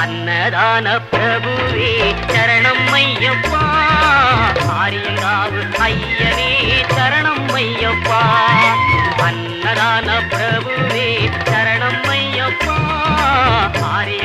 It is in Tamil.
அன்னதான பிரபுவே சரணம் ஐயப்பா, ஆரியங்காவு ஐயனே சரணம் ஐயப்பா. அன்னதான பிரபுவே சரணம் ஐயப்பா, ஆரிய